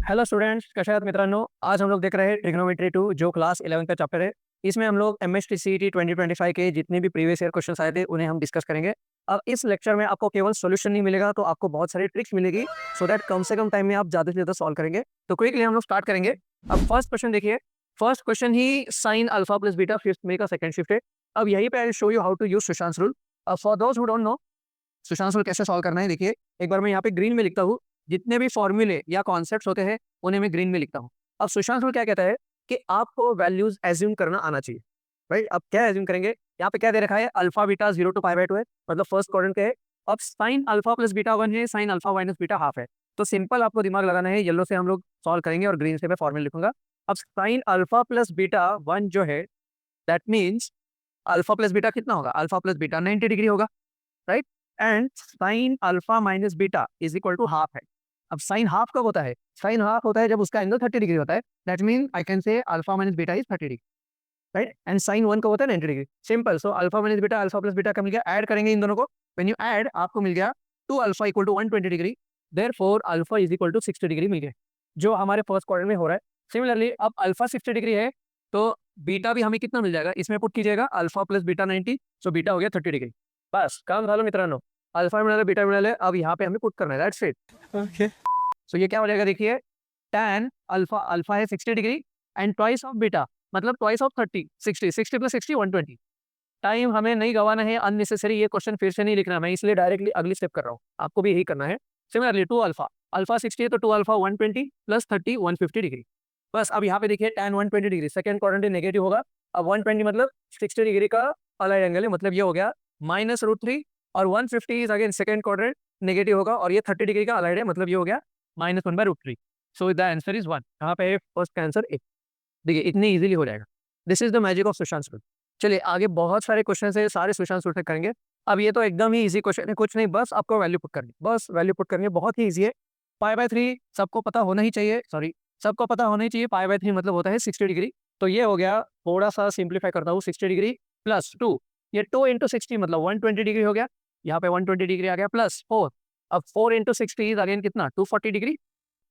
Hello students, कशा आहात मित्रांनो. आज हम लोग देख रहे हैं ट्रिग्नोमेट्री 2 जो क्लास 11 का चैप्टर है. इसमें हम लोग एमएसटी सीईटी 2025 के जितने भी प्रीवियस ईयर क्वेश्चंस आए थे उन्हें हम डिस्कस करेंगे. अब इस लेक्चर में आपको केवल सॉल्यूशन नहीं मिलेगा, तो आपको बहुत सारी ट्रिक्स मिलेगी सो दैट कम से कम टाइम में आप ज़्यादा से ज़्यादा सॉल्व करेंगे. तो क्विकली हम लोग स्टार्ट करेंगे. अब फर्स्ट क्वेश्चन देखिए. फर्स्ट क्वेश्चन ही sine alpha plus beta fifth में का सेकंड शिफ्ट है. अब यहीं पे I show you how to use Sushant rule. For those who don't know Sushant rule कैसे सॉल्व करना है, देखिए एक बार मैं यहाँ पे ग्रीन में लिखता हूँ. जितने भी फॉर्मूले या कॉन्सेप्ट्स होते हैं उन्हें मैं ग्रीन में लिखता हूँ. अब सुशांत रूल क्या कहता है कि आपको वैल्यूज एज्यूम करना आना चाहिए. राइट, अब क्या एज्यूम करेंगे. यहाँ पे क्या दे रखा है, अल्फा बीटा 0 to π/2 है, मतलब फर्स्ट क्वाड्रेंट का है. अब साइन अल्फा प्लस बीटा 1 है, sign alpha minus beta half है. तो सिंपल आपको दिमाग लगाना है, येलो से हम लोग सॉल्व करेंगे और ग्रीन से मैं फॉर्मूला लिखूंगा. अब साइन अल्फा प्लस बीटा 1 जो है, that means alpha plus beta कितना होगा, अल्फा प्लस बीटा 90 डिग्री होगा. Right, and sine alpha minus beta is equal to half है. अब साइन हाफ कब होता है, साइन हाफ होता है जब उसका एंगल 30 डिग्री होता है. That mean I can say alpha minus beta is 30 degree. Right, and sine 1 का होता है 90 degree. Simple. So alpha minus beta alpha plus beta का मिल गया, ऐड करेंगे इन दोनों को. व्हेन यू ऐड आपको मिल गया 2 alpha equal to 120 degree. Therefore alpha is equal to 60 degree मिल गया, जो हमारे फर्स्ट क्वाड्रेंट में हो रहा है. सिमिलरली अब अल्फा 60 डिग्री है, तो बीटा भी हमें कितना मिल जाएगा, इसमें पुट कीजिएगा alpha plus beta 90. So beta हो गया 30 डिग्री. बस काम झालं मित्रांनो. अल्फा मिळालं, बीटा मिळालं. अब यहाँ पे हमें पुट करना है. That's it. ओके। सो ये क्या हो जाएगा, देखिए tan अल्फा, अल्फा है 60 degree and twice of beta मतलब ट्वाइस ऑफ 30, 60, 60 प्लस 60 120. टाइम हमें नहीं गवाना है अननेसेसरी. ये क्वेश्चन फिर से नहीं लिखना, मैं इसलिए डायरेक्टली अगली स्टेप कर रहा हूँ. आपको भी यही करना है. सिमिलरली 2 अल्फा, अल्फा 60 है तो 2 अल्फा 120 प्लस 30 150 डिग्री. बस अब यहाँ पे देखिए tan 120 degree second quadrant negative होगा. अब 120 मतलब 60 डिग्री का अलाइड एंगल है, मतलब ये हो गया -√3. और 150 is again second quadrant negative होगा और ये 30 डिग्री का अलाइड है, मतलब ये हो गया -1/√3. सो द आंसर इज 1. यहाँ पे फर्स्ट का आंसर 1. देखिए इतनी इजीली हो जाएगा. This is the magic of Sushant rule. चलिए आगे बहुत सारे क्वेश्चन है, सारे सुशांत रूल से करेंगे. अब ये तो एकदम ही इजी क्वेश्चन है, कुछ नहीं, बस आपको वैल्यू पुट करनी, बस वैल्यू पुट करनी है. बहुत ही इजी है. π/3 सबको पता होना ही चाहिए, सॉरी सबको पता होना ही चाहिए. π/3 मतलब होता है 60 डिग्री. तो ये हो गया, थोड़ा सा सिंप्लीफाई करता हूँ, 60 डिग्री प्लस 2, ये 2 इंटू 60 मतलब 120 डिग्री हो गया. यहाँ पे 120 डिग्री आ गया प्लस 4. अब 4 इंटू 60 इज अगेन कितना, 240 डिग्री.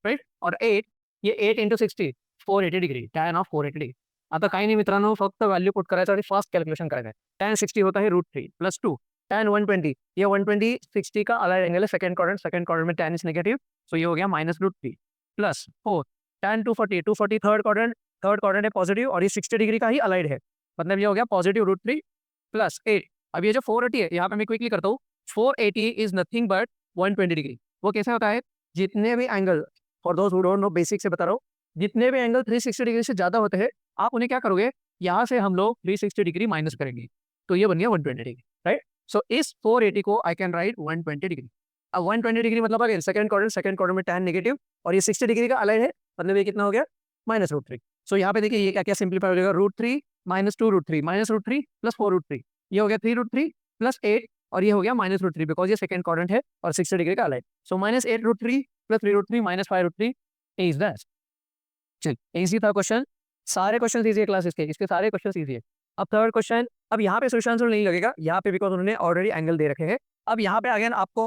राइट, और 8, ये 8 into 60 480 degree, tan of 480 degree. आता काही नाही मित्रांनो, फक्त व्हॅल्यू पुट करायचं आणि फास्ट कॅल्क्युलेशन करायचं आहे. tan 60 होता है √3 प्लस 2, tan 120, ये 120 60 का अलाइड एंगल है, सेकंड क्वाड्रेंट में tan इज नेगेटिव. सो ये हो गया -√3 प्लस 4, tan 240 थर्ड क्वाड्रेंट है पॉजिटिव और ये 60 डिग्री का ही अलाइड है, मतलब ये हो गया पॉजिटिव √3 प्लस 8. अब ये जो 480 है, यहाँ पे मैं क्विकली करता हूँ. 480 इज नथिंग बट 120 डिग्री. वो कैसे होता है, जितने भी angle, for those who don't know basic से बता रहा हूँ, जितने भी एंगल 360 डिग्री से ज्यादा होते हैं, आप उन्हें क्या करोगे, यहाँ से हम लोग 360 डिग्री माइनस करेंगे, तो ये बन गया 120 डिग्री. राइट, सो इस 480 को आई कैन राइट 120 डिग्री. अब 120 डिग्री मतलब अगेन सेकंड क्वाड्रेंट में tan नेगेटिव और ये 60 डिग्री का अलाइड है, मतलब ये कितना हो गया -√3. सो यहाँ पे देखिए ये क्या क्या सिंप्लीफाई हो जाएगा, √3 -2√3 -√3 प्लस 4√3, ये हो गया 3√3 प्लस 8 और ये हो गया -√3 बिकॉज ये सेकंड क्वाड्रेंट है और 60 डिग्री का allied. So -8√3 plus 3√3 -5√3 is that. चल इजी था क्वेश्चन, सारे क्वेश्चन इजी है क्लासेस के, इसके सारे क्वेश्चन इजी है. अब थर्ड क्वेश्चन, अब यहाँ पे सुशांत रूल नहीं लगेगा यहाँ पे बिकॉज उन्होंने ऑलरेडी एंगल दे रखे हैं. अब यहाँ पे अगेन आपको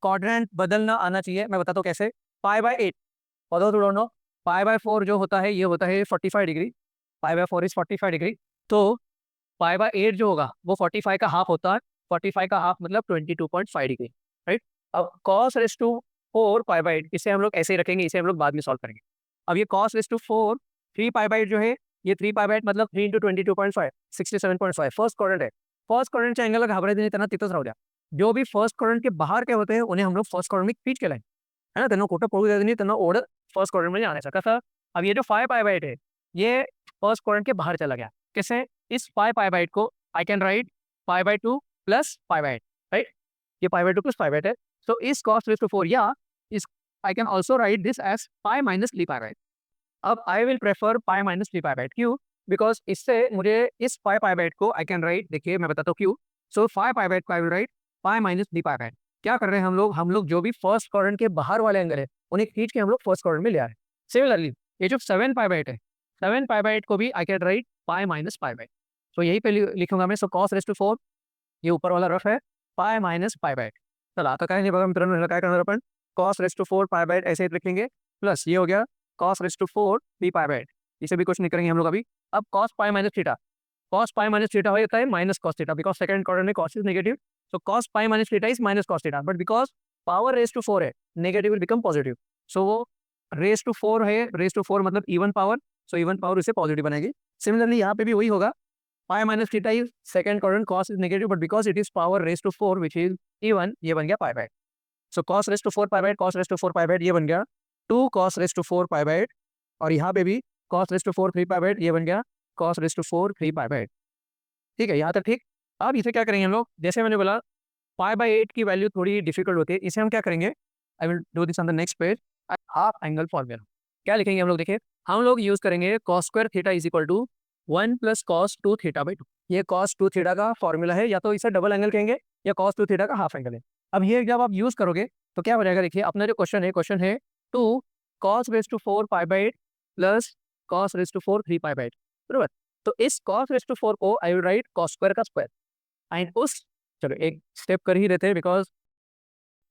क्वाड्रेंट बदलना आना चाहिए. मैं बताता हूँ कैसे. π/8 पता तो नो, π/4 जो होता है ये होता है 45 डिग्री. π/4 is 45 degree. तो π/8 जो होगा वो 45 का हाफ होता है. 45 का हाफ मतलब 22.5 डिग्री. राइट, अब cos⁴ π/8 इसे हम लोग ऐसे ही रखेंगे, इसे हम लोग बाद में सॉल्व करेंगे. अब ये cos⁴ 3π/8 जो है, ये 3π/8 मतलब 3 इंटू 22.5 67.5 फर्स्ट क्वाड्रेंट है. फर्स्ट क्वाड्रेंटच्या अँगलला घाबरायचं नाही, त्यांना तिथंच राहू द्या. जो भी फर्स्ट क्वाड्रेंट के बाहर के होते हैं उन्हें हम लोग फर्स्ट क्वाड्रेंट में खींच के लाएंगे, है ना. त्यांना कुठं पळू द्यायचं नाही, त्यांना ओढत फर्स्ट क्वाड्रेंट में आणायचं. कसं, अब ये जो 5π/8 है ये फर्स्ट क्वाड्रेंट के बाहर चला गया. कैसे, इस 5π/8 को I can write π/2 plus π/8. Right, ये π/2 प्लस π/8 है. सो इस cos⁴ या इस I can also write this as π minus 3π/8. अब आई विल प्रेफर π माइनस 3π/8. क्यों, बिकॉज इससे मुझे इस 5π/8 को आई कैन राइट, देखिए मैं बताता हूँ क्यों. सो 5π/8 को आई विल राइट π माइनस 3π/8. क्या कर रहे हैं हम लोग जो भी फर्स्ट क्वाड्रेंट के बाहर वाले एंगल है उन्हें खींच के हम लोग फर्स्ट क्वाड्रेंट में ले आ रहे हैं. सिमिलरली ये जो 7π/8 है, 7π/8 को भी आई कैन राइट π माइनस π/8. तो यही पे लिखूंगा मैं. सो cos⁴ ये ऊपर वाला रफ है π माइनस π/8. चला आता काय नाही बघा मित्रांनो, ह्याला काय करणार आपण cos⁴ π/8 ऐसे ही लिखेंगे प्लस ये हो गया cos raise to 4 3 pi by 8। इसे भी क्वेश्चन करेंगे हम लोग अभी। अब cos pi minus theta, cos pi minus theta हो जाता है minus cos theta, because second quadrant में cos is negative, so cos pi minus theta is minus cos theta, but because power raise to 4 है, negative will become positive, so वो raise to 4 है, raise to 4 मतलब even power, so even power उसे positive बनेगी। Similarly यहाँ पे भी वही होगा, pi minus theta is second quadrant, cos is negative, but because it is power raise to 4 which is even, ये बन गया pi by 8। So cos raise to 4 pi by 8, cos raise to 4 pi by 8 ये बन गया 2 cos raise to 4 pi by 8, और यहाँ पे भी cos raise to 4 3 pi by 8 ये बन गया cos raise to 4 3 pi by 8। ठीक है, यहाँ तक ठीक। अब इसे क्या करेंगे हम लोग, जैसे मैंने बोला पाई बाय 8 की वैल्यू थोड़ी डिफिकल्ट होती है, इसे हम क्या करेंगे, आई will do this on the next page, half angle formula. क्या लिखेंगे हम लोग, देखिए हम लोग यूज करेंगे cos square theta is equal to 1 plus cos 2 theta by 2। ये cos 2 थीटा का फॉर्मूला है, या तो इसे डबल एंगल कहेंगे या cos 2 थीटा का हाफ एंगल है। अब ये जब आप यूज करोगे तो क्या हो जाएगा, देखिए अपना जो क्वेश्चन है 2 cos raise to 4 pi by 8 plus cos raise to 4 3 pi by 8, बराबर। तो इस cos रेस टू 4 को I will write cos square का स्क्वायर, एंड उस, चलो एक स्टेप कर ही देते हैं बिकॉज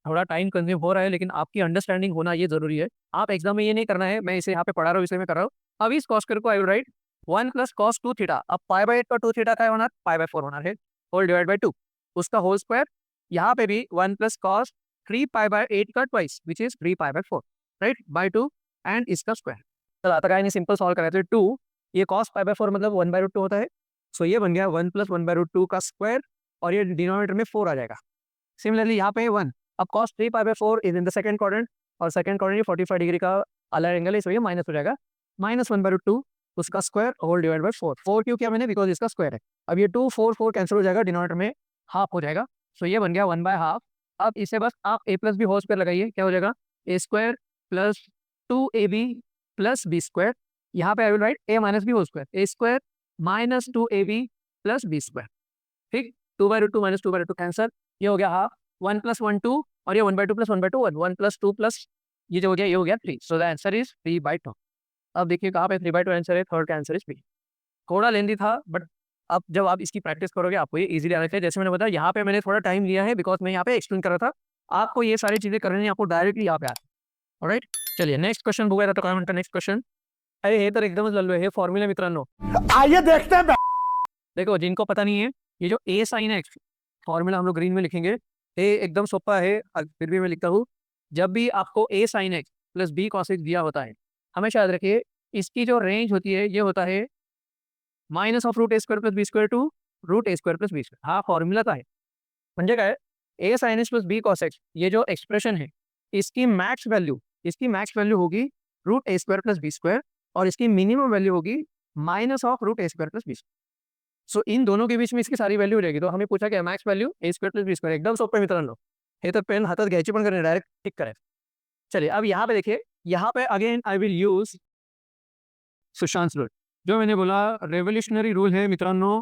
थोड़ा टाइम कंज्यूम हो रहा है, लेकिन आपकी अंडरस्टैंडिंग होना ये जरूरी है। आप एग्जाम में ये नहीं करना है, मैं इसे यहाँ पे पढ़ा रहा हूँ इसलिए मैं कर रहा हूँ। अब इस cos स्क्वायर को I will right 1 plus cos 2 theta, अब पाई बाय 8 का 2 थीटा का होना पाई बाय 4 होना है, होल डिवाइड बाय 2, उसका होल स्क्वायर, यहाँ पे भी 1 प्लस cos 3 पाई बाय 8 का twice which is 3 pi by 4, right, by 2 and इसका स्क्वायर। चलो आता है सिंपल सॉल्व करें तो 2, ये cos पाई बाय 4 मतलब 1 बाय रूट 2 होता है, सो ये बन गया 1 प्लस 1 बाय रूट 2 का स्क्वायर, और ये डिनोमिनेटर में 4 आ जाएगा। सिमिलरली यहाँ पे 1, अब cos 3 pi by 4 is in the second quadrant, और सेकंड क्वाड्रेंट 45 डिग्री का अलग एंगल है, इसलिए माइनस हो जाएगा, माइनस 1 बाय रूट 2 उसका स्क्वायर होल डिवाइड बाय 4। 4 क्यों किया मैंने, बिकॉज इसका स्क्वायर है। अब ये 2 4 4 कैंसिल हो जाएगा, डिनोमिनेटर में हाफ हो जाएगा, सो ये बन गया 1 बाय हाफ। अब इसे बस आप a plus B whole square लगाइए, क्या हो जाएगा, a square plus 2ab plus b square, यहाँ पे I will write a minus b whole square, a square minus 2ab plus b square, ठीक, 2 by root 2 minus 2 by root 2 cancel, ये हो गया हाफ, 1 प्लस 1 2, और ये 1 by 2 plus 1 by 2 1, 1 plus 2 plus ये जो हो गया ये हो गया 3, so the answer is 3 by 2। अब देखिए कहाँ पे 3 बाय 2 आंसर है, थर्ड का आंसर इज बी। थोड़ा लेंदी था, बट अब जब आप इसकी प्रैक्टिस करोगे आपको ये इजीली आना चाहिए। जैसे मैंने बताया यहाँ पे मैंने थोड़ा टाइम लिया है बिकॉज मैं यहाँ पे एक्सप्लेन कर रहा था, आपको ये सारी चीजें करनी है, आपको डायरेक्टली यहाँ पे आता है। ऑलराइट, चलिए नेक्स्ट क्वेश्न बघूया आता काय म्हणता नेक्स्ट क्वेश्चन। अरे हे तर एकदमच लल्लो आहे, हे फॉर्म्युला मित्रांनो, आइए देखते हैं। देखो जिनको पता नहीं है, ये जो ए साइन है फॉर्मूला हम लोग ग्रीन में लिखेंगे, ए एकदम सोपा है, फिर भी मैं लिखता हूँ। जब भी आपको a sine x plus b cos x दिया होता है, हमेशा याद रखिए इसकी जो रेंज होती है ये होता है minus of root a square plus b square to root a square plus b square. हा फॉर्म्युला का है, म्हणजे काय, a sine x plus b cos x, ये जो एक्सप्रेशन है इसकी मैक्स वैल्यू होगी root a square plus b square, और इसकी मिनिमम वैल्यू होगी minus of root a square plus b square. So इन दोनों के बीच में इसकी सारी वैल्यू हो जाएगी। तो हमें पूछा क्या, मॅक्स वैल्यू ए स्क्वायर प्लस बी स्क्वायर, एकदम सोपं मित्रांनो, हे तर पेन हातात घ्यायची पण करणे, डायरेक्ट टिक करायचं। चलिए अब यहाँ पे देखिए, यहाँ पे again I will use Sushant rule, जो मैंने बोला रेव्होल्युशनरी रूल है मित्रांनो,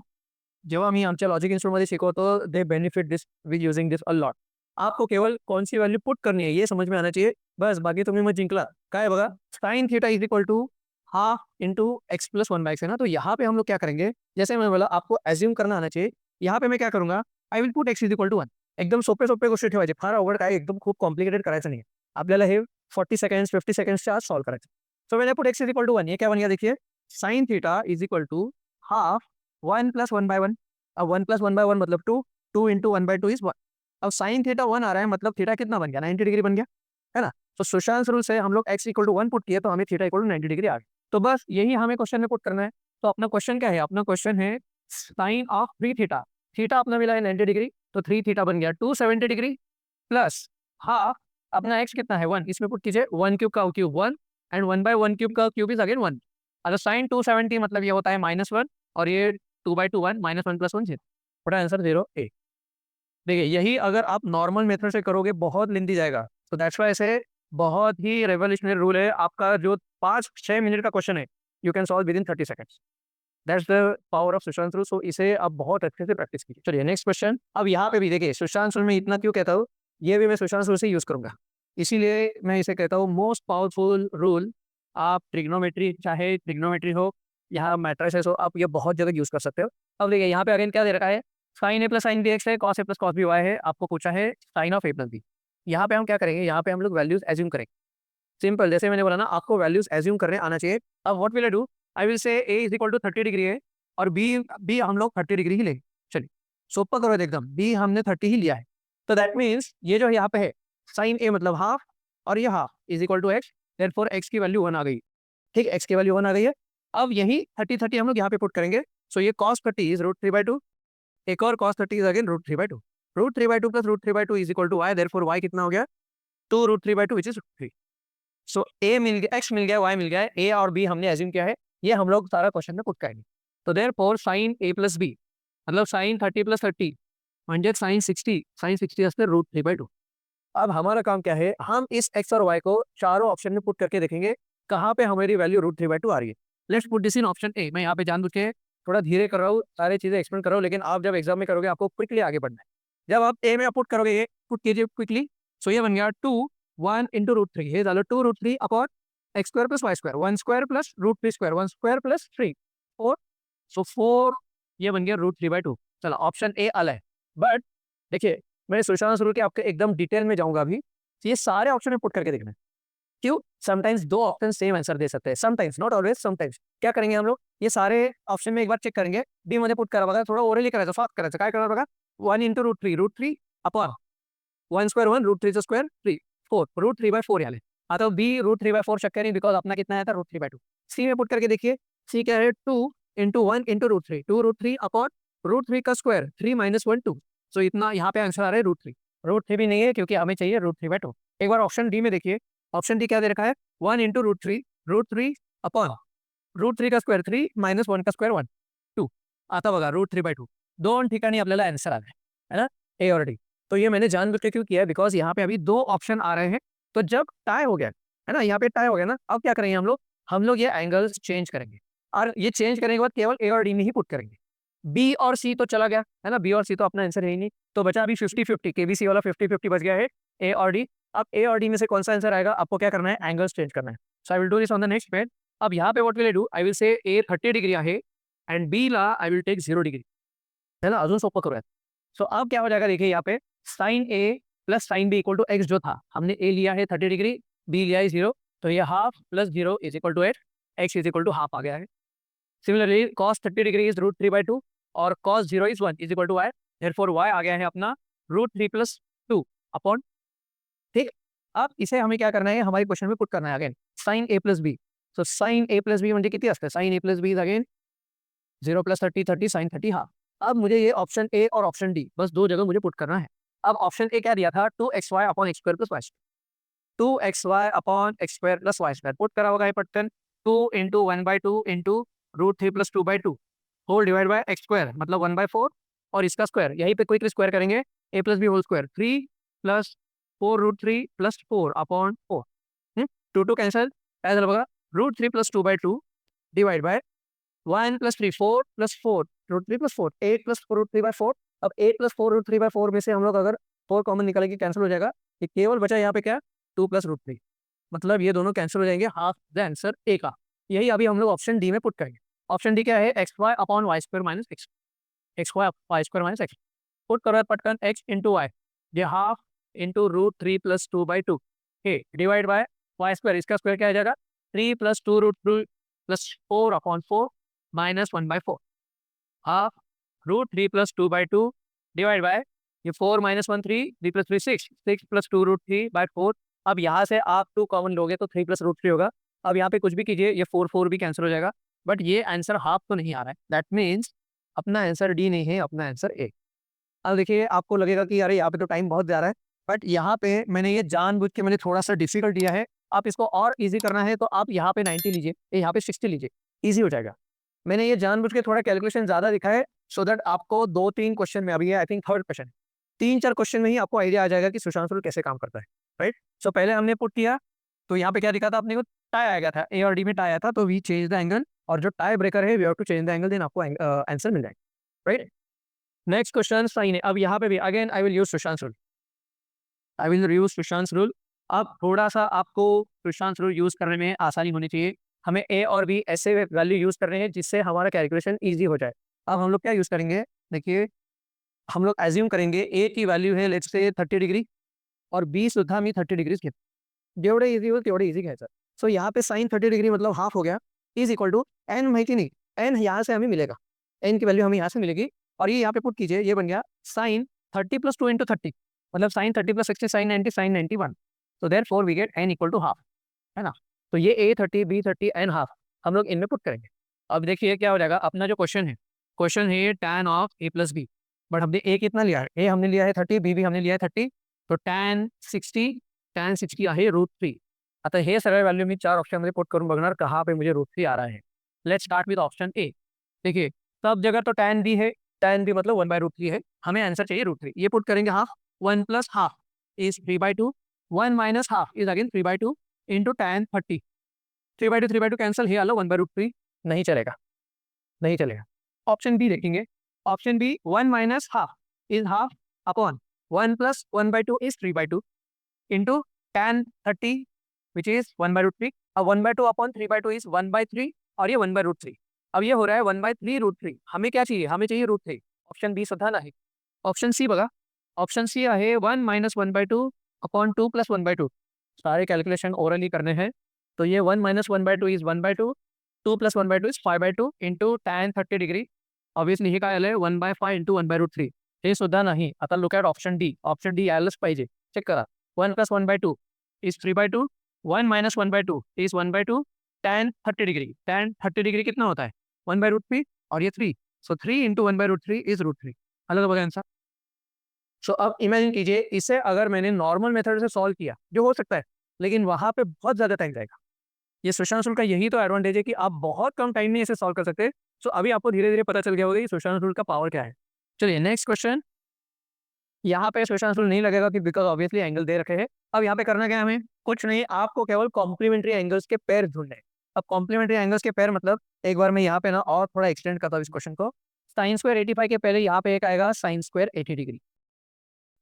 जेव्हा मी आमच्या लॉजिक इन्स्टिट्यूटमध्ये शिकवतो दे benefit this with using this a lot. आपको केवल कौन सी वैल्यू पुट करनी है ये समझ में आना चाहिए, बस बाकी तुम्ही मग जिंकला। काय बघा, sine theta is equal to half into x plus 1 by x है ना, तो यहाँ पे हम लोग क्या करेंगे, जैसे मैंने बोला आपको एज्यूम करना आना चाहिए। यहाँ पे मैं क्या करूंगा, I will put x is equal to 1, एकदम सोपे सोपे गोष्टी ठेवायचे, फार अवघड काय एकदम खूप कॉम्प्लिकेटेड करायचं नाही, आपल्याला हे 40 सेकंड्स 50 सेकंड्सच्या आत सॉल्व करायचं। सो मैंने put x is equal to 1, ये क्या बन गया देखिए, sine theta is equal to half 1 plus 1 by 1, अब 1 प्लस 1 बाय 1 मतलब 2, 2 इंटू 1 बाय 2 इज 1। अब साइन थीटा 1 आ रहा है, मतलब थीटा कितना बन गया, 90 डिग्री बन गया, है ना। तो सुशांत रूल से हम लोग x इक्वल टू 1 पुट किए तो हमें थीटा इक्वल टू 90 डिग्री आ गया। तो बस यही हमें क्वेश्चन में पुट करना है। तो अपना क्वेश्चन क्या है, अपना क्वेश्चन है साइन ऑफ 3 थीटा, थीटा अपना मिला है 90 डिग्री, तो 3 थीटा बन गया 270 डिग्री प्लस हाफ अपना x कितना है 1, इसमें पुट कीजिए 1 क्यूब का क्यूब 1 एंड 1 बाय 1 क्यूब का क्यूब इज अगेन 1। अगर साइन 270 मतलब ये होता है -1, और ये 2 बाय 2 1 -1 प्लस 1 0, बड़ा आंसर 0 ए। देखिए यही अगर आप नॉर्मल मेथड से करोगे बहुत लेंथी जाएगा, तो दैट्स वाई ऐसे बहुत ही रेवोल्यूशनरी रूल है। आपका जो 5-6 मिनट का क्वेश्चन है you can solve within 30 seconds, that's the power of Sushant rule. So इसे आप बहुत अच्छे से प्रैक्टिस कीजिए। चलिए नेक्स्ट क्वेश्चन। अब यहाँ पे भी देखिए सुशांत रूल में इतना क्यों कहता हूँ, ये भी मैं सुशांत रूल से यूज करूंगा, इसीलिए मैं इसे कहता हूँ मोस्ट पावरफुल रूल। आप ट्रिग्नोमेट्री, चाहे ट्रिग्नोमेट्री हो या मैट्रिसेस हो, आप ये बहुत जगह यूज कर सकते हो। अब देखिए यहाँ पे अगेन क्या दे रखा है, sine A plus sine B x है, cos A plus cos B y है, आपको पूछा है sine of A plus B. यहाँ पे हम क्या करेंगे, यहाँ पे हम लोग वैल्यूज एज्यूम करेंगे। सिंपल, जैसे मैंने बोला ना, आपको वैल्यूज एज्यूम करने आना चाहिए। अब what will I do, I will say A is equal to 30 degree है और बी बी हम लोग 30 डिग्री ही लेंगे। चलिए सोपा करो एकदम, बी हमने 30 ही लिया है, तो दैट मीन्स ये जो यहाँ पे है साइन ए मतलब हाफ और ये half is equal to x, therefore x की वैल्यू 1 आ गई। ठीक, एक्स की वैल्यू 1 आ गई है। अब यही 30 हम लोग यहाँ पे पुट करेंगे। सो ये cos 30 इज √3/2, एक और cos 30 is again √3/2, √3/2 plus √3/2 is equal to y, therefore y कितना हो गया 2√3/2 विच इज 3। सो ए मिल गया, एक्स मिल गया, वाई मिल गया है, ए और बी हमने एज्यूम किया है, ये हम लोग सारा क्वेश्चन में पुट करेंगे। तो therefore sign A plus B मतलब साइन 30 प्लस 30 म्हणजे साइन 60, साइन 60 असते √3/2। अब हमारा काम क्या है, हम इस एक्स और वाई को चारों ऑप्शन में पुट करके देखेंगे कहाँ पे हमारी वैल्यू √3/2 आ रही है। Let's put this in option A. मैं यहाँ पे जानबूझ के थोड़ा धीरे कर रहा हूँ, सारी चीजें एक्सप्लेन कर रहा हूँ, लेकिन आप जब एग्जाम में करोगे आपको क्विकली आगे बढ़ना है। जब आप ए में पुट करोगे, ये पुट कीजिए क्विकली। सो ये बन गया 2 1 इंटू √3, हे झालं 2√3 upon x square plus y square, 1 square plus √3 square, 1 square plus 3 4। So 4 ये बन गया √3/2। चलो ऑप्शन ए आला है। बट देखिए मैं सुशांत शुरू के आपके एकदम डिटेल में जाऊंगा अभी, तो ये सारे ऑप्शन में पुट करके देखना है। क्यों, समटाइम्स दो ऑप्शन सेम आंसर दे सकते हैं, समटाइम्स नॉट ऑलवेज, समटाइम्स। क्या करेंगे हम लोग, ये सारे ऑप्शन में एक बार चेक करेंगे, डी मध्ये पुट करा बघा, थोड़ा ओरली करायचं, फास्ट करायचं, काय करणार बघा, 1 इंटू √3 अपॉन 1 स्क्वायर 1 √3 स्क्वायर 3 4 √3/4 आले। आता बी √3/4 शक्य नहीं, बिकॉज अपना कितना आया था √3/2। सी में पुट करके देखिए, सी क्या है 2 इंटू 1 इंटू √3, 2√3 अपॉन √3 का स्क्वायर 3 - 1 2। सो इतना यहाँ पे आंसर आ रहा है √3, √3 भी नहीं है क्योंकि हमें चाहिए √3/2। एक बार ऑप्शन डी में देखिए, ऑप्शन डी क्या दे रखा है 1 इंटू √3 अपॉन √3 का स्क्वायर 3 - 1 का स्क्वायर 1 2। आता बघा √3/2 दोन ठिकाणी आपल्याला आंसर आला है ना, ए और डी। तो ये मैंने जानबूझ के क्यों किया है, बिकॉज यहाँ पे अभी दो ऑप्शन आ रहे हैं। तो जब टाई हो गया है ना, यहाँ पे टाई हो गया ना, अब क्या करेंगे हम लोग ये एंगल्स चेंज करेंगे, और ये चेंज करने के बाद केवल ए और डी में ही पुट करेंगे। बी और सी तो चला गया है ना, बी और सी तो अपना आंसर है ही नहीं, तो बचा अभी 50-50, केबीसी वाला 50-50 बच गया है, ए और डी। अब ए और डी में से कौन सा आंसर आएगा, आपको क्या करना है, एंगल्स चेंज करना है। So I will do this on the next page. अब यहाँ पे what will I do, I will say a 30 degree आहे एंड बी ला आई विल टेक 0 डिग्री, है ना, अजून सोपं करूयात। सो अब क्या हो जाएगा, देखिए यहाँ पे sine A plus sine B equal to x जो था, हमने ए लिया है 30 डिग्री, बी लिया है 0, तो ये half plus 0 is equal to x is equal to half आ गया है। सिमिलरली cos 30 डिग्री इज √3/2 और cos 0 is 1 is equal to y, therefore y आ गया है अपना √3 + 2 अपॉन। ठीक, अब इसे हमें क्या करना है, हमारे क्वेश्चन में पुट करना है again sine A plus B. So sine A plus B म्हणजे किती असतं, sine A plus B is again 0 + 30 30 sine 30 half. अब मुझे ये ऑप्शन ए और ऑप्शन डी बस दो जगह मुझे पुट करना है। अब ऑप्शन ए क्या दिया था 2xy upon x square plus y, 2xy upon x square plus y square, put करा होगा ये पटकन 2 into 1/2 into √3 + 2/2 whole divide by x square मतलब 1/4 और इसका स्क्वायर, यहीं पे क्विकली स्क्वायर करेंगे, a plus B whole square 3 + 4√3 + 4 upon 4, 2 cancel, काय झालं बघा √3 + 2/2 डिवाइड बाय 1 + 3 4 + 4 √3 + 4 8 + 4√3/4। अब 8 + 4√3/4 में से हम लोग अगर 4 कॉमन निकालेंगे कैंसिल हो जाएगा, ये केवल बचा यहाँ पे क्या 2 + √3, मतलब ये दोनों कैंसिल हो जाएंगे, हाफ द आंसर ए का। यही अभी हम लोग ऑप्शन डी में पुट करेंगे। ऑप्शन डी क्या है, xy upon y square minus x, xy y square minus x, put करो पटकन x इंटू वाई, ये हाफ इंटू √3 + 2/2 के डिवाइड बाय वाई स्क्वायर, इसका स्क्वायर क्या आ जाएगा 3 + 2√3 + 4 upon 4 minus 1/4 half √3 + 2/2 divide by ये 4 - 1 3 3 + 3 6 6 + 2√3/4। अब यहाँ से आप 2 कॉमन लोगे तो 3 + √3 होगा। अब यहाँ पे कुछ भी कीजिए, ये 4 4 भी कैंसिल हो जाएगा, बट ये आंसर हाफ तो नहीं आ रहा है, दैट मीन्स अपना आंसर डी नहीं है, अपना आंसर ए। अब देखिए आपको लगेगा कि अरे यहाँ पे तो टाइम बहुत ज़्यादा है, बट यहाँ पे मैंने ये जानबूझ के मैंने थोड़ा सा डिफिकल्ट दिया है। आप इसको और इजी करना है तो आप यहाँ पे 90 लीजिए, यहाँ पे 60 लीजिए, इजी हो जाएगा। मैंने ये जानबूझ के थोड़ा कैलकुलेशन ज़्यादा दिखा है सो दैट आपको 2-3 क्वेश्चन में, अभी I think third question, 3-4 question में ही आपको आइडिया आ जाएगा कि सुशांत रूल कैसे काम करता है, राइट। सो पहले हमने पुट किया तो यहाँ पे क्या दिखा था अपने को, टाई आ गया था, ए और डी में टाई आया था, तो वी चेंज द एंगल, और जो टाई ब्रेकर है we have to change the angle, then आपको आंसर मिल जाएगा, राइट। नेक्स्ट क्वेश्चन साइन है। अब यहाँ पे भी again I will use Sushant rule, I will use Sushant rule. अब थोड़ा सा आपको सुशांत रूल यूज करने में आसानी होनी चाहिए, हमें ए और बी ऐसे वैल्यू यूज कर रहे हैं जिससे हमारा कैलकुलेशन इजी हो जाए। अब हम लोग क्या यूज करेंगे, देखिए हम लोग एज्यूम करेंगे ए की वैल्यू है लेट्स से 30 डिग्री और बी सुद्धा मी 30 डिग्रीज घेतो, जेवढे इझी होईल तेवढे इझी घ्यायचं. सो यहाँ पे साइन 30 डिग्री मतलब हाफ हो गया इज इक्वल टू एन माहिती नहीं, एन यहाँ से हमें मिलेगा, एन की वैल्यू हमें यहाँ से मिलेगी और ये यहाँ पे पुट कीजिए, ये बन गया साइन 30 प्लस 2 इंटू 30 मतलब sine 30 plus 60 sine 90 sine 91. So therefore we get N equal to half, है ना. तो ये A30 B30 एन हाफ हम लोग इनमें पुट करेंगे. अब देखिए क्या हो जाएगा, अपना जो क्वेश्चन है tan of A plus B, but हमने A कितना लिया है, A हमने लिया है 30, B भी हमने लिया है 30, तो tan 60 आहे √3. आता हे सगळ्या व्हॅल्यू मी 4 ऑप्शनमध्ये पुट करून बघणार कहाँ पे मुझे √3 आ रहा है. Let's start with option A. देखिए सब जगह तो tan b है, tan b मतलब 1/√3 है, हमें आंसर चाहिए √3. ये पुट करेंगे half, 1 plus half is 3/2, 1 minus half is again 3/2 into tan 30. 3/2 cancel, ये आलो 1/√3, नहीं चलेगा, नहीं चलेगा. ऑप्शन बी देखेंगे, option B 1 minus half is half upon 1 plus 1/2 is 3/2 into tan 30 which is 1/√3. अब 1/2 अपॉन 3/2 इज 1/3 और ये 1/√3. अब ये हो रहा है 1/3√3. हमें क्या चाहिए, हमें चाहिए √3. ऑप्शन बी सुद्धा नाही. ऑप्शन सी बघा, ऑप्शन सी आहे 1 माइनस 1/2 अपॉन 2 प्लस 1/2. सारे कैलकुलेशन ओरली करने हैं, तो ये 1 minus 1/2 is 1/2, 2 plus 1/2 is 5/2 into tan 30 degree. Obviously हे काय आलंय 1/5 इंटू 1/√3. हे सुद्धा नाही. आता look at option D, option D यायलाच पाहिजे. चेक करा, 1 plus 1/2 is 3/2, 1 minus 1/2 is 1/2, tan 30 degree, tan 30 degree कितना होता है 1/√3 और ये 3, सो 3 इंटू 1/√3 इज √3. अलग बघा आंसर. सो अब इमेजिन कीजिए इसे अगर मैंने नॉर्मल मेथड से सॉल्व किया, जो हो सकता है, लेकिन वहां पे बहुत ज्यादा टाइम जाएगा. ये सुशांत का यही तो एडवांटेज है कि आप बहुत कम टाइम में इसे सॉल्व कर सकते हैं. सो अभी आपको धीरे धीरे पता चल गया होगा कि सुशांत का पावर क्या है. चलिए नेक्स्ट क्वेश्चन. यहाँ पे सुशांत नहीं लगेगा कि बिकॉज ऑब्वियसली एंगल दे रखे हैं. अब यहाँ पे करना क्या है, हमें कुछ नहीं, आपको केवल कॉम्प्लीमेंट्री एंगल्स के पेयर ढूंढने हैं. अब कॉम्प्लीमेंट्री एंगल्स के पेयर मतलब एक बार मैं यहाँ पे ना और थोड़ा एक्सटेंड करता हूँ इस क्वेश्चन को. साइन स्क्वायर 85 के पहले यहाँ पे एक आएगा साइन स्क्वायर 80 डिग्री,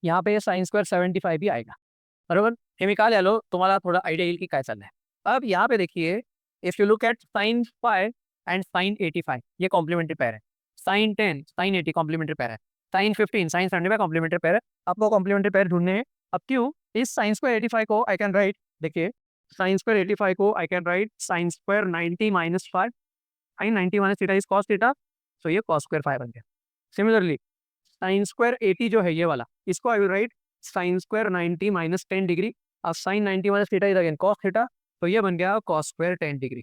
यहाँ पे साइन स्क्वायर 75 भी आएगा, बरोबर. हे मी का लिहिलो, तुम्हाला थोड़ा आइडिया येईल की काय चाललंय. अब यहाँ पे देखिए, if you look at sine 5 and sine 85 ये कॉम्प्लीमेंट्री पेयर है. साइन 10 साइन 80 कॉम्प्लीमेंट्री पेयर है. साइन 15 साइन 75 कॉम्प्लीमेंट्री पेयर है. आपको कॉम्प्लीमेंट्री पेयर ढूंढने हैं. अब क्यों, इस साइन स्क्वायर 85 को आई कैन राइट, देखिए साइन स्क्वायर 85 को I can write sine square 90 minus 5, sine 90 minus theta is cos theta, so ये कॉस स्क्वायर 5 बन गया. सिमिलरली साइन स्क्वायर 80 जो है ये वाला, इसको I will write sine square 90 minus 10 degree. अब sine 90 minus theta is again cos theta, तो ये बन गया कॉस स्क्वायर 10 डिग्री.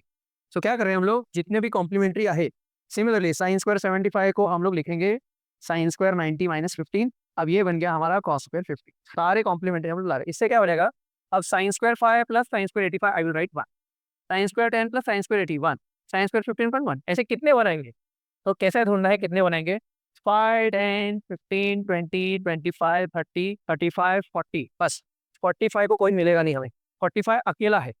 सो क्या कर रहे हैं हम लोग, जितने भी कॉम्प्लीमेंट्री है, सिमिलरली साइन स्क्वायर 75 को हम लोग लिखेंगे साइन स्क्वायर 90 माइनस 15. अब ये बन गया हमारा कॉस स्क्वायर 50. सारे कॉम्प्लीमेंट्री हम लोग ला रहे हैं. इससे क्या बनेगा, अब sine square 5 plus sign square 85 I will right 1, sine square 10 plus sine square 81, sine square 15.1. ऐसे कितने बनाएंगे, तो कैसे ढूंढना है कितने बनाएंगे, 5 10 15 20 25 30 35 40, बस 45 को कोई मिलेगा नहीं हमें, 45 अकेला है,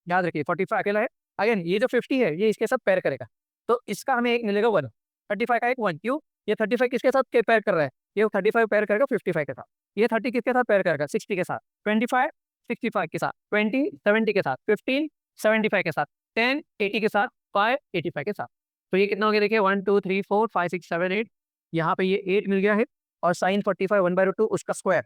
याद रखिए 45 अकेला है. अगेन ये जो 50 है ये इसके साथ पेयर करेगा, तो इसका हमें एक मिलेगा 1, 35 का एक 1. क्यों, ये 35 किसके साथ पेयर कर रहा है, ये 35 पेयर करेगा 55 के साथ. ये 30 किसके साथ पेयर करेगा 60 के साथ, 25 65 के साथ, 20 70 के साथ, 15 75 के साथ, 10 80 के साथ, 5 85 के साथ. तो ये कितना हो गया देखिए 1 2 3 4 5 6 7 8, यहाँ पे ये 8 मिल गया है. और साइन 45 1/2 उसका स्क्वायर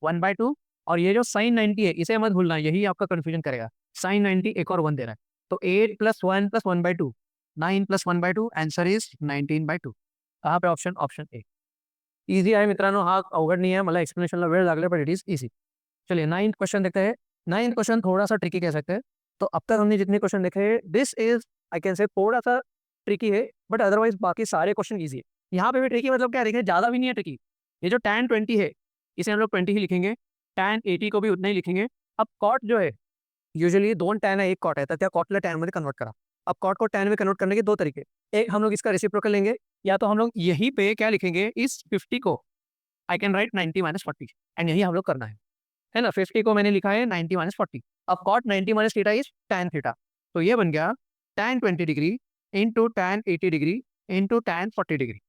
1/2, और ये जो साइन 90 है इसे मत भूलना, यही आपका कंफ्यूजन करेगा. साइन 90 एक और 1 दे रहा है, तो 8 plus 1 plus 1/2 9 plus 1/2, answer is 19/2. कहाँ पे ऑप्शन, ऑप्शन ए. इजी आहे मित्रांनो, हा अवघड नाही आहे, मला एक्सप्लेनेशनला वेळ लागले पण इट इज इजी. चलिए 9th क्वेश्चन देखते हैं. 9th क्वेश्चन थोड़ा सा ट्रिकी कह सकते हैं. तो अब तक हमने जितने क्वेश्चन देखे हैं, दिस इज आई कैन से थोड़ा सा ट्रिकी है, बट अदरवाइज बाकी सारे क्वेश्चन इजी है. यहाँ पे भी ट्रिकी मतलब क्या देखिए, ज्यादा भी नहीं है ट्रिकी. ये जो tan 20 है इसे हम लोग 20 ही लिखेंगे, tan 80 को भी उतना ही लिखेंगे. अब कॉट जो है, यूजुअली 2 tan है 1 कॉट है, तर त्या कॉटला tan मध्ये कन्वर्ट करा. अब कॉट को tan में कन्वर्ट करने के 2 तरीके, एक हम लोग इसका रेसिप्रोकल लेंगे, या तो हम लोग यहीं पे क्या लिखेंगे, इस 50 को I can right 90 minus 40 and यही हम लोग करना है ना. 50 को मैंने लिखा है 90 माइनस 40. अब cot 90 minus theta is tan theta, तो ये बन गया tan 20 degree into tan 80 degree into tan 40 degree.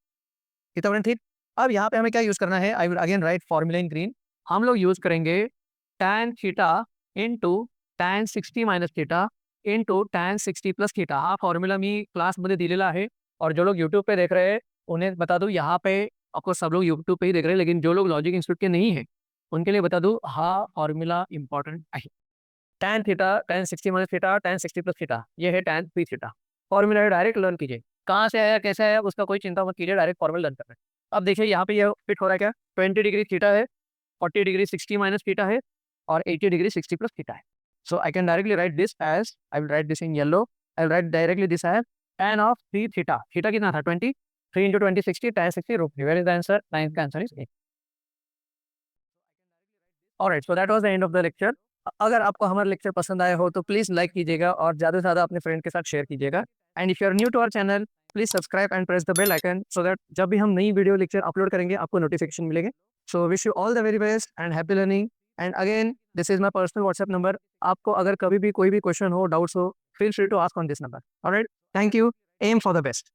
इतना ठीक. अब यहाँ पे हमें क्या यूज करना है, I will again right formula in green. हम लोग यूज करेंगे tan theta into tan 60 minus theta into tan 60 plus theta. हा फॉर्म्युला मी क्लासमध्ये दिलेला आहे, और जो लोग यूट्यूब पे देख रहे हैं उन्हें बता दूं, यहाँ पे आपको सब लोग यूट्यूब पे ही देख रहे हैं, लेकिन जो लोग लॉजिक इंस्टीट्यूट के नहीं है उनके लिए बता दूं, हा फॉर्म्युला इंपॉर्टेंट है. tan theta tan 60 minus theta tan 60 plus theta, ये है tan 3 थीटा। फॉर्मूला है, डायरेक्ट लर्न कीजिए, कहाँ से आया कैसे आया उसका कोई चिंता मत कीजिए, डायरेक्ट फॉर्मूला लर्न करना है। अब देखिए यहाँ पे ये फिट हो रहा है क्या, 20 डिग्री थीटा है, 40 डिग्री 60 माइनस थीटा है, और 80 डिग्री 60 प्लस थीटा है। So I can directly write this as, I will write this in yellow, I will write directly this as tan of 3 theta. Theta कितना था 20, 3 into 20 60, tan 60 root 3। Where is the answer? 9 का answer is 8। Alright, so that was the end of the lecture. अगर आपको हमारा lecture पसंद आया हो तो प्लीज लाइक कीजिएगा और ज़्यादा से ज़्यादा अपने फ्रेंड के साथ शेयर कीजिएगा। And if you are new to our channel, please subscribe and press the bell icon so that जब भी हम नई वीडियो लेक्चर अपलोड करेंगे आपको नोटिफिकेशन मिलेंगे। So wish you all the very best and happy learning. And again this is my personal WhatsApp number. आपको अगर कभी भी कोई भी क्वेश्चन हो, डाउट्स हो, feel free to ask on this number. Alright, thank you, aim for the best.